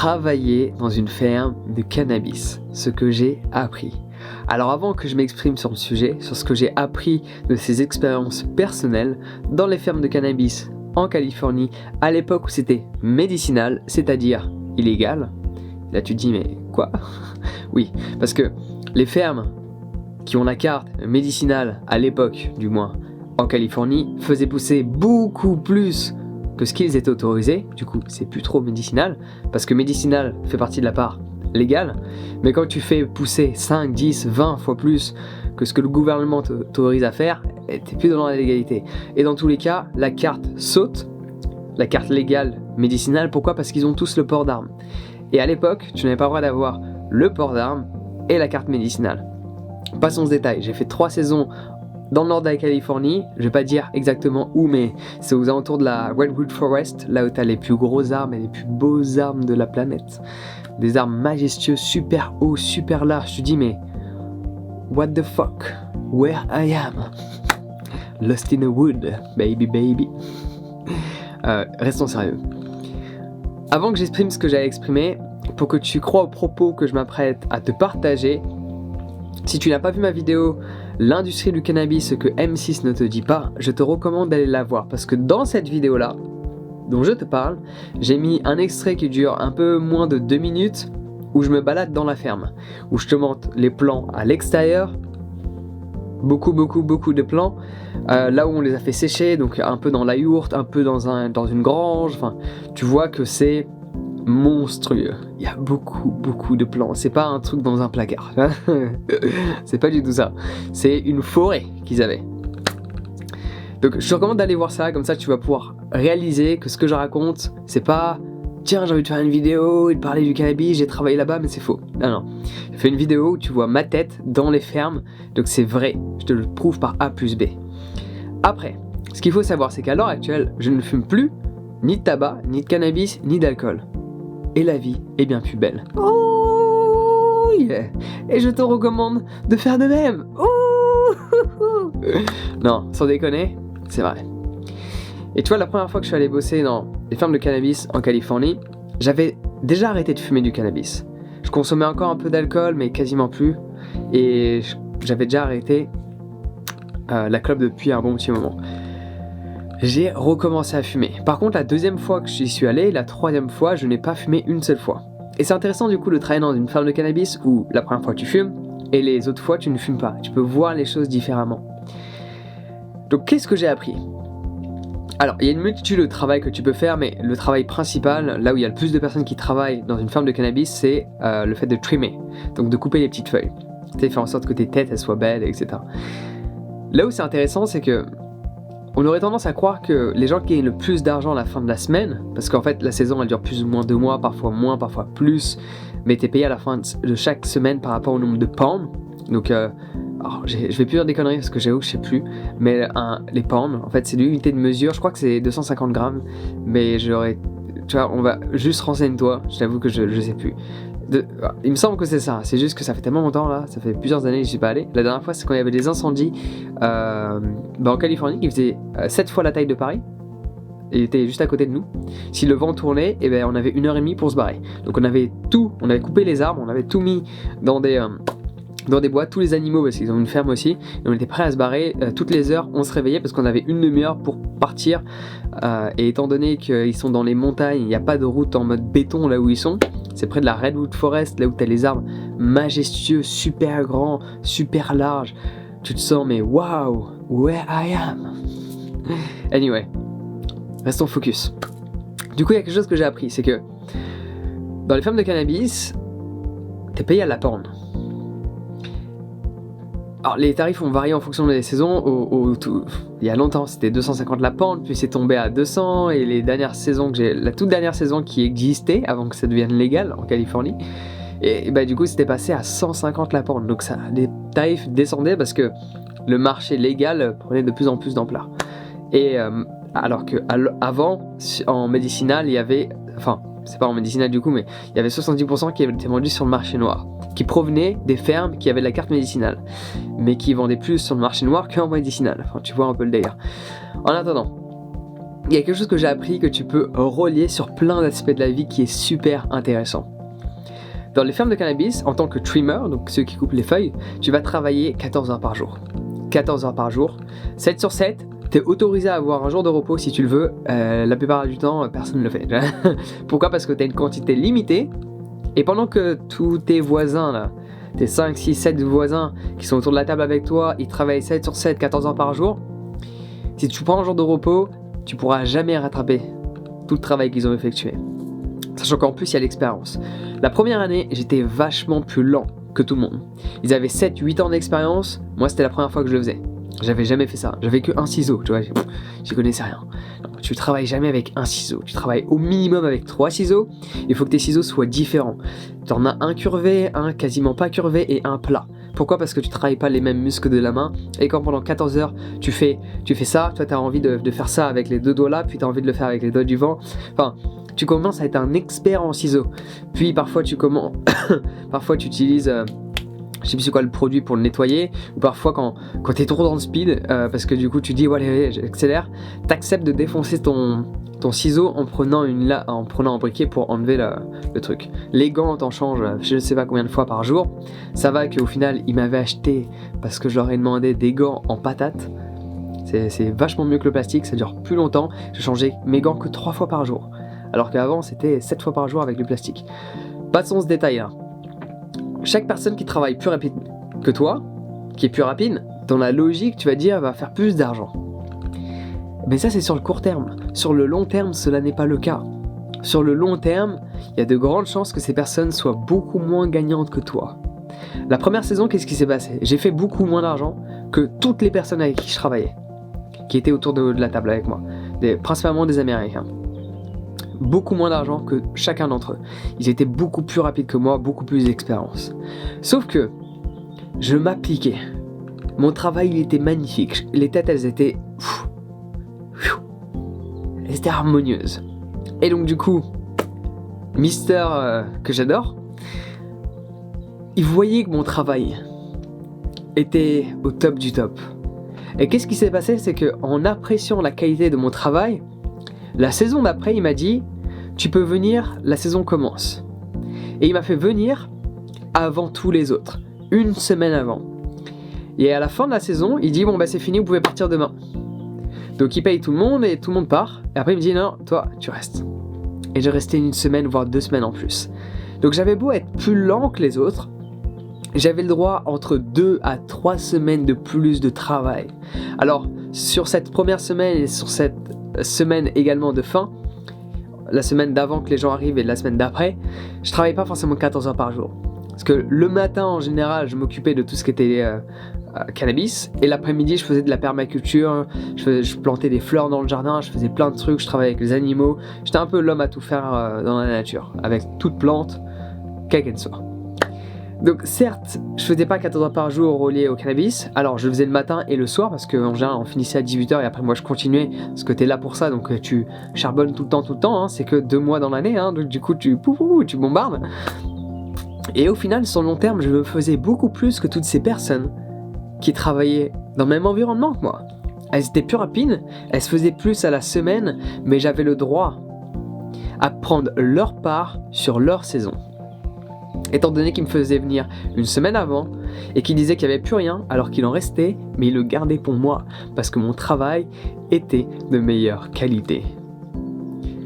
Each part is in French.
travailler dans une ferme de cannabis, ce que j'ai appris. Alors avant que je m'exprime sur le sujet, sur ce que j'ai appris de ces expériences personnelles dans les fermes de cannabis en Californie, à l'époque où c'était médicinal, c'est-à-dire illégal, là tu te dis mais quoi? Oui, parce que les fermes qui ont la carte médicinale à l'époque du moins en Californie faisaient pousser beaucoup plus que ce qu'ils étaient autorisés, du coup c'est plus trop médicinal, parce que médicinal fait partie de la part légale, mais quand tu fais pousser 5, 10, 20 fois plus que ce que le gouvernement t'autorise à faire, t'es plus dans la légalité. Et dans tous les cas, la carte saute, la carte légale médicinale, pourquoi? Parce qu'ils ont tous le port d'armes. Et à l'époque, tu n'avais pas le droit d'avoir le port d'armes et la carte médicinale. Passons au détail, j'ai fait 3 saisons dans le nord de la Californie, je vais pas dire exactement où, mais c'est aux alentours de la Redwood Forest, là où tu as les plus gros arbres et les plus beaux arbres de la planète. Des arbres majestueux, super hauts, super larges. Tu te dis mais what the fuck, where I am, lost in a wood, baby baby. Restons sérieux. Avant que j'exprime ce que j'allais exprimer, pour que tu crois aux propos que je m'apprête à te partager, si tu n'as pas vu ma vidéo L'industrie du cannabis, ce que M6 ne te dit pas, je te recommande d'aller la voir parce que dans cette vidéo là dont je te parle, j'ai mis un extrait qui dure un peu moins de 2 minutes où je me balade dans la ferme, où je te montre les plants à l'extérieur, beaucoup de plants, là où on les a fait sécher, donc un peu dans la yourte, un peu dans une grange, enfin tu vois que c'est monstrueux, il y a beaucoup de plants, c'est pas un truc dans un placard, c'est pas du tout ça, c'est une forêt qu'ils avaient. Donc je te recommande d'aller voir ça, comme ça tu vas pouvoir réaliser que ce que je raconte, c'est pas tiens j'ai envie de faire une vidéo et de parler du cannabis, j'ai travaillé là-bas, mais c'est faux. Non, j'ai fait une vidéo où tu vois ma tête dans les fermes, donc c'est vrai, je te le prouve par A plus B. Après, ce qu'il faut savoir, c'est qu'à l'heure actuelle, je ne fume plus ni de tabac, ni de cannabis, ni d'alcool. Et la vie est bien plus belle. Oh yeah. Et je te recommande de faire de même. Oh non, sans déconner, c'est vrai. Et tu vois, la première fois que je suis allé bosser dans les fermes de cannabis en Californie, j'avais déjà arrêté de fumer du cannabis. Je consommais encore un peu d'alcool, mais quasiment plus. Et j'avais déjà arrêté la clope depuis un bon petit moment. J'ai recommencé à fumer. Par contre, la deuxième fois que j'y suis allé, la troisième fois, je n'ai pas fumé une seule fois. Et c'est intéressant du coup de travailler dans une ferme de cannabis où la première fois tu fumes et les autres fois tu ne fumes pas. Tu peux voir les choses différemment. Donc qu'est-ce que j'ai appris ? Alors, il y a une multitude de travail que tu peux faire, mais le travail principal, là où il y a le plus de personnes qui travaillent dans une ferme de cannabis, c'est le fait de trimer, donc de couper les petites feuilles. Tu sais, faire en sorte que tes têtes elles soient belles, etc. Là où c'est intéressant, c'est que on aurait tendance à croire que les gens qui gagnent le plus d'argent à la fin de la semaine, parce qu'en fait la saison elle dure plus ou moins 2 mois, parfois moins, parfois plus, mais t'es payé à la fin de chaque semaine par rapport au nombre de pounds. Donc alors, je vais plus dire des conneries parce que j'avoue que je sais plus, mais les pounds, en fait c'est l'unité de mesure, je crois que c'est 250 grammes, mais tu vois, on va juste renseigner-toi, je t'avoue que je sais plus. Il me semble que c'est ça, c'est juste que ça fait tellement longtemps là, ça fait plusieurs années que je suis pas allé. La dernière fois c'est quand il y avait des incendies en Californie qui faisaient 7 fois la taille de Paris. Il était juste à côté de nous. Si le vent tournait, et ben on avait 1h30 pour se barrer. Donc on avait coupé les arbres, on avait tout mis dans des boîtes, tous les animaux parce qu'ils ont une ferme aussi, et on était prêts à se barrer. Toutes les heures on se réveillait parce qu'on avait une demi-heure pour partir, et étant donné qu'ils sont dans les montagnes, il n'y a pas de route en mode béton là où ils sont, c'est près de la Redwood Forest, là où tu as les arbres majestueux, super grands, super larges, tu te sens mais wow, where I am. Anyway, restons focus. Du coup il y a quelque chose que j'ai appris, c'est que dans les fermes de cannabis, t'es payé à la pound. Alors les tarifs ont varié en fonction des saisons. Il y a longtemps c'était 250 la pound, puis c'est tombé à 200, et la toute dernière saison qui existait avant que ça devienne légal en Californie, et bah du coup c'était passé à 150 la pound. Donc les tarifs descendaient parce que le marché légal prenait de plus en plus d'ampleur. Et alors que avant en médicinal il y avait, enfin c'est pas en médicinal du coup, mais il y avait 70% qui étaient vendus sur le marché noir, qui provenaient des fermes qui avaient la carte médicinale, mais qui vendaient plus sur le marché noir qu'en médicinal. Enfin, tu vois un peu le délire. En attendant, il y a quelque chose que j'ai appris que tu peux relier sur plein d'aspects de la vie qui est super intéressant. Dans les fermes de cannabis, en tant que trimmer, donc ceux qui coupent les feuilles, tu vas travailler 14 heures par jour. 14 heures par jour, 7 sur 7, tu es autorisé à avoir un jour de repos si tu le veux. La plupart du temps, personne ne le fait. Pourquoi ? Parce que tu as une quantité limitée. Et pendant que tous tes voisins, là, tes 5, 6, 7 voisins qui sont autour de la table avec toi, ils travaillent 7 sur 7, 14 heures par jour, si tu prends un jour de repos, tu pourras jamais rattraper tout le travail qu'ils ont effectué. Sachant qu'en plus, il y a l'expérience. La première année, j'étais vachement plus lent que tout le monde. Ils avaient 7, 8 ans d'expérience, moi c'était la première fois que je le faisais. J'avais jamais fait ça, j'avais que un ciseau, tu vois, j'y connaissais rien. Non, tu travailles jamais avec un ciseau, tu travailles au minimum avec 3 ciseaux, il faut que tes ciseaux soient différents. Tu en as un curvé, un quasiment pas curvé et un plat. Pourquoi ? Parce que tu travailles pas les mêmes muscles de la main, et quand pendant 14 heures tu fais ça, toi tu as envie de faire ça avec les 2 doigts là, puis tu as envie de le faire avec les doigts du vent, enfin... Tu commences à être un expert en ciseaux. Puis parfois tu utilises, je sais plus c'est quoi le produit pour le nettoyer. Ou parfois quand t'es trop dans le speed, parce que du coup tu dis ouais allez, j'accélère, t'acceptes de défoncer ton ciseau en prenant un briquet pour enlever le truc. Les gants t'en changes je ne sais pas combien de fois par jour. Ça va qu'au final ils m'avaient acheté, parce que je leur ai demandé, des gants en patate. C'est vachement mieux que le plastique, ça dure plus longtemps. Je changeais mes gants que 3 fois par jour. Alors qu'avant c'était 7 fois par jour avec du plastique. Passons ce détail là. Chaque personne qui travaille plus rapide que toi, qui est plus rapide, dans la logique tu vas dire va faire plus d'argent. Mais ça c'est sur le court terme. Sur le long terme cela n'est pas le cas. Sur le long terme, il y a de grandes chances que ces personnes soient beaucoup moins gagnantes que toi. La première saison, qu'est-ce qui s'est passé ? J'ai fait beaucoup moins d'argent que toutes les personnes avec qui je travaillais, qui étaient autour de la table avec moi, principalement des Américains. Beaucoup moins d'argent que chacun d'entre eux. Ils étaient beaucoup plus rapides que moi, beaucoup plus d'expérience. Sauf que je m'appliquais. Mon travail, il était magnifique. Les têtes, elles étaient harmonieuses. Et donc du coup, Mister que j'adore, il voyait que mon travail était au top du top. Et qu'est-ce qui s'est passé ? C'est qu'en appréciant la qualité de mon travail, la saison d'après, il m'a dit « Tu peux venir, la saison commence ». Et il m'a fait venir avant tous les autres, une semaine avant. Et à la fin de la saison, il dit « Bon bah c'est fini, vous pouvez partir demain ». Donc il paye tout le monde et tout le monde part. Et après il me dit « Non, toi, tu restes ». Et j'ai resté une semaine, voire 2 semaines en plus. Donc j'avais beau être plus lent que les autres, j'avais le droit entre 2 à 3 semaines de plus de travail. Alors sur cette première semaine et sur cette semaine également de fin, la semaine d'avant que les gens arrivent et la semaine d'après, je travaillais pas forcément 14 heures par jour. Parce que le matin en général, je m'occupais de tout ce qui était cannabis, et l'après-midi je faisais de la permaculture, je plantais des fleurs dans le jardin, je faisais plein de trucs, je travaillais avec les animaux. J'étais un peu l'homme à tout faire dans la nature, avec toute plante, quelle qu'elle soit. Donc certes, je faisais pas 14 heures par jour relié au cannabis, alors je le faisais le matin et le soir, parce qu'en général on finissait à 18h et après moi je continuais, parce que t'es là pour ça, donc tu charbonnes tout le temps, hein, c'est que 2 mois dans l'année, hein, donc du coup tu bombardes. Et au final, sur le long terme, je me faisais beaucoup plus que toutes ces personnes qui travaillaient dans le même environnement que moi. Elles étaient plus rapides, elles se faisaient plus à la semaine, mais j'avais le droit à prendre leur part sur leur saison. Étant donné qu'il me faisait venir une semaine avant et qu'il disait qu'il n'y avait plus rien alors qu'il en restait, mais il le gardait pour moi parce que mon travail était de meilleure qualité.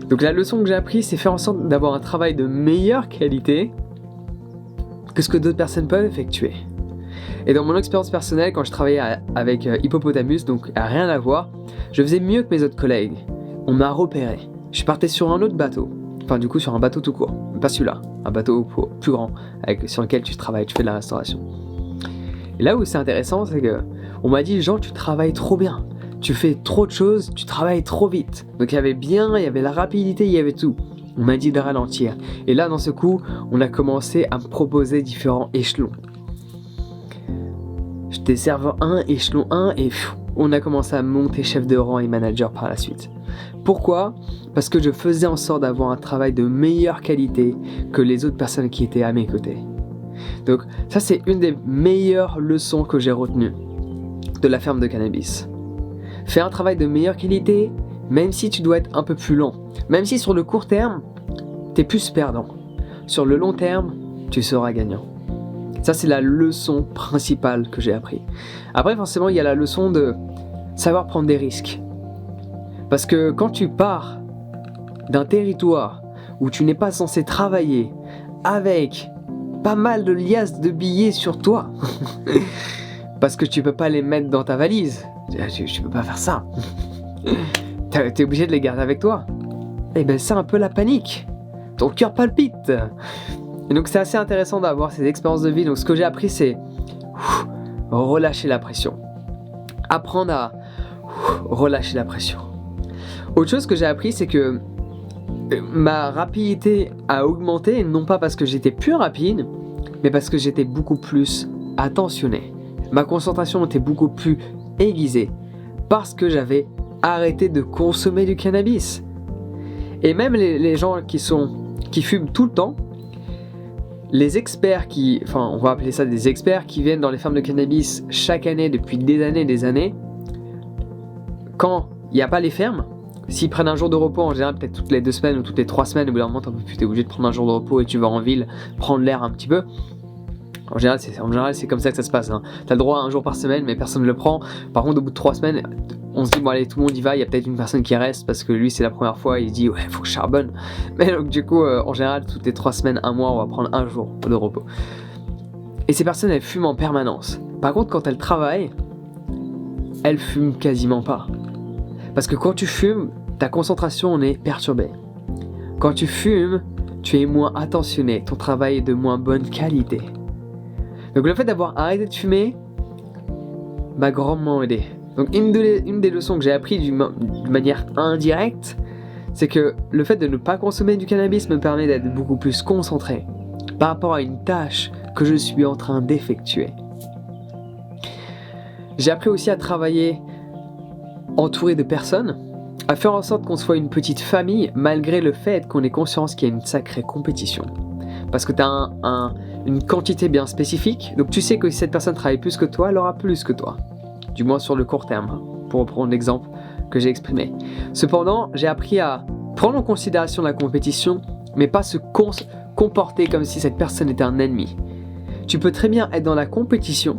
Donc la leçon que j'ai apprise, c'est faire en sorte d'avoir un travail de meilleure qualité que ce que d'autres personnes peuvent effectuer. Et dans mon expérience personnelle, quand je travaillais avec Hippopotamus, donc à rien à voir, je faisais mieux que mes autres collègues. On m'a repéré. Je partais sur un autre bateau. Enfin du coup sur un bateau tout court, pas celui-là, un bateau plus grand sur lequel tu travailles, tu fais de la restauration. Et là où c'est intéressant, c'est que on m'a dit Jean, tu travailles trop bien, tu fais trop de choses, tu travailles trop vite. Donc il y avait la rapidité, il y avait tout. On m'a dit de ralentir. Et là dans ce coup, on a commencé à me proposer différents échelons. J'étais serveur 1, échelon 1 et on a commencé à monter chef de rang et manager par la suite. Pourquoi ? Parce que je faisais en sorte d'avoir un travail de meilleure qualité que les autres personnes qui étaient à mes côtés. Donc ça c'est une des meilleures leçons que j'ai retenues de la ferme de cannabis. Fais un travail de meilleure qualité, même si tu dois être un peu plus lent, même si sur le court terme, tu es plus perdant, sur le long terme, tu seras gagnant. Ça, c'est la leçon principale que j'ai appris. Après, forcément, il y a la leçon de savoir prendre des risques. Parce que quand tu pars d'un territoire où tu n'es pas censé travailler avec pas mal de liasses de billets sur toi, parce que tu peux pas les mettre dans ta valise, tu peux pas faire ça. T'es obligé de les garder avec toi. Et ben c'est un peu la panique. Ton cœur palpite. Et donc c'est assez intéressant d'avoir ces expériences de vie. Donc ce que j'ai appris, c'est relâcher la pression. Apprendre à relâcher la pression. Autre chose que j'ai appris, c'est que ma rapidité a augmenté, non pas parce que j'étais plus rapide, mais parce que j'étais beaucoup plus attentionné. Ma concentration était beaucoup plus aiguisée parce que j'avais arrêté de consommer du cannabis. Et même les gens qui fument tout le temps, les experts on va appeler ça des experts qui viennent dans les fermes de cannabis chaque année depuis des années, quand il n'y a pas les fermes, s'ils prennent un jour de repos, en général peut-être toutes les 2 semaines ou toutes les 3 semaines, au bout d'un moment t'es obligé de prendre un jour de repos et tu vas en ville prendre l'air un petit peu. En général c'est comme ça que ça se passe, hein. T'as le droit à un jour par semaine mais personne ne le prend. Par contre au bout de 3 semaines, on se dit bon allez tout le monde y va, il y a peut-être une personne qui reste parce que lui c'est la première fois, il se dit ouais faut que je charbonne. Mais donc du coup en général toutes les 3 semaines, un mois on va prendre un jour de repos. Et ces personnes elles fument en permanence. Par contre quand elles travaillent, elles fument quasiment pas. Parce que quand tu fumes, ta concentration est perturbée. Quand tu fumes, tu es moins attentionné, ton travail est de moins bonne qualité. Donc le fait d'avoir arrêté de fumer m'a grandement aidé. Donc une des leçons que j'ai appris d'une manière indirecte, c'est que le fait de ne pas consommer du cannabis me permet d'être beaucoup plus concentré par rapport à une tâche que je suis en train d'effectuer. J'ai appris aussi à travailler entouré de personnes, à faire en sorte qu'on soit une petite famille malgré le fait qu'on ait conscience qu'il y a une sacrée compétition. Parce que tu as une quantité bien spécifique, donc tu sais que si cette personne travaille plus que toi, elle aura plus que toi. Du moins sur le court terme, pour reprendre l'exemple que j'ai exprimé. Cependant, j'ai appris à prendre en considération la compétition, mais pas se comporter comme si cette personne était un ennemi. Tu peux très bien être dans la compétition,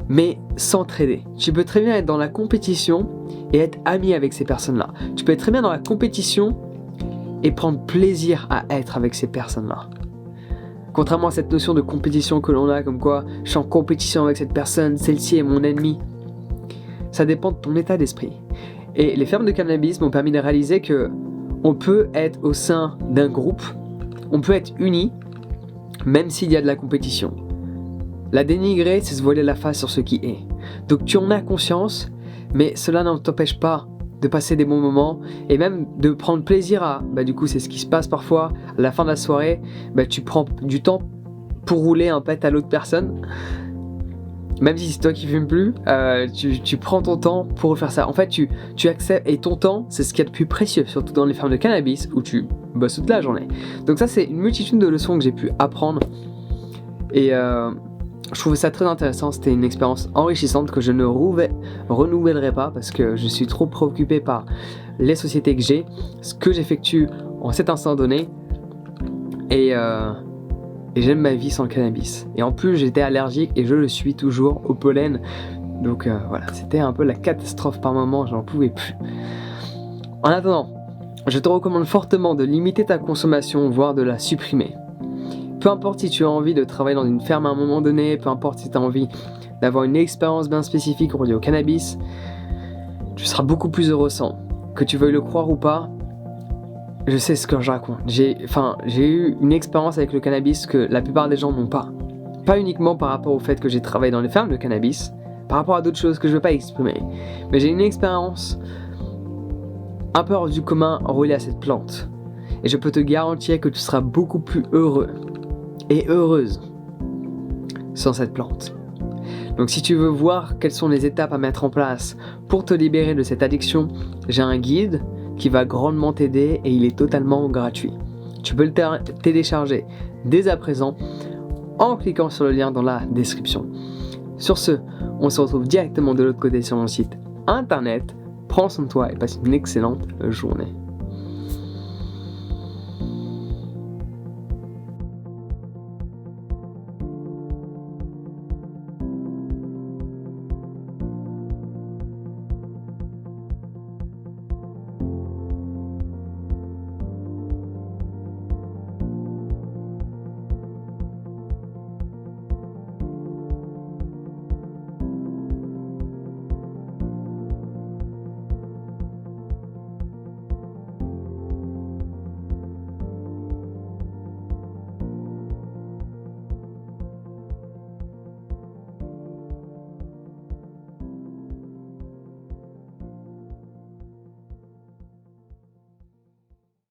mais s'entraider. Tu peux très bien être dans la compétition et être ami avec ces personnes-là. Tu peux être très bien dans la compétition et prendre plaisir à être avec ces personnes-là. Contrairement à cette notion de compétition que l'on a, comme quoi je suis en compétition avec cette personne, celle-ci est mon ennemi. Ça dépend de ton état d'esprit. Et les fermes de cannabis m'ont permis de réaliser que on peut être au sein d'un groupe, on peut être unis, même s'il y a de la compétition. La dénigrer, c'est se voiler la face sur ce qui est. Donc tu en as conscience, mais cela ne t'empêche pas de passer des bons moments et même de prendre plaisir à, du coup c'est ce qui se passe parfois, à la fin de la soirée, tu prends du temps pour rouler un pet à l'autre personne, même si c'est toi qui fumes plus, tu prends ton temps pour faire ça. En fait tu acceptes, et ton temps c'est ce qu'il y a de plus précieux, surtout dans les fermes de cannabis où tu bosses toute la journée. Donc ça c'est une multitude de leçons que j'ai pu apprendre et je trouvais ça très intéressant, c'était une expérience enrichissante que je ne renouvellerai pas parce que je suis trop préoccupé par les sociétés que j'ai, ce que j'effectue en cet instant donné et j'aime ma vie sans le cannabis. Et en plus j'étais allergique et je le suis toujours au pollen, donc voilà, c'était un peu la catastrophe par moment, j'en pouvais plus. En attendant, je te recommande fortement de limiter ta consommation, voire de la supprimer. Peu importe si tu as envie de travailler dans une ferme à un moment donné, peu importe si tu as envie d'avoir une expérience bien spécifique reliée au cannabis, tu seras beaucoup plus heureux sans. Que tu veuilles le croire ou pas, je sais ce que je raconte. J'ai eu une expérience avec le cannabis que la plupart des gens n'ont pas. Pas uniquement par rapport au fait que j'ai travaillé dans les fermes de cannabis, par rapport à d'autres choses que je ne veux pas exprimer. Mais j'ai une expérience un peu hors du commun reliée à cette plante. Et je peux te garantir que tu seras beaucoup plus heureux et heureuse sans cette plante. Donc si tu veux voir quelles sont les étapes à mettre en place pour te libérer de cette addiction, j'ai un guide qui va grandement t'aider et il est totalement gratuit. Tu peux le télécharger dès à présent en cliquant sur le lien dans la description. Sur ce, on se retrouve directement de l'autre côté sur mon site internet. Prends prends soin de toi et passe une excellente journée.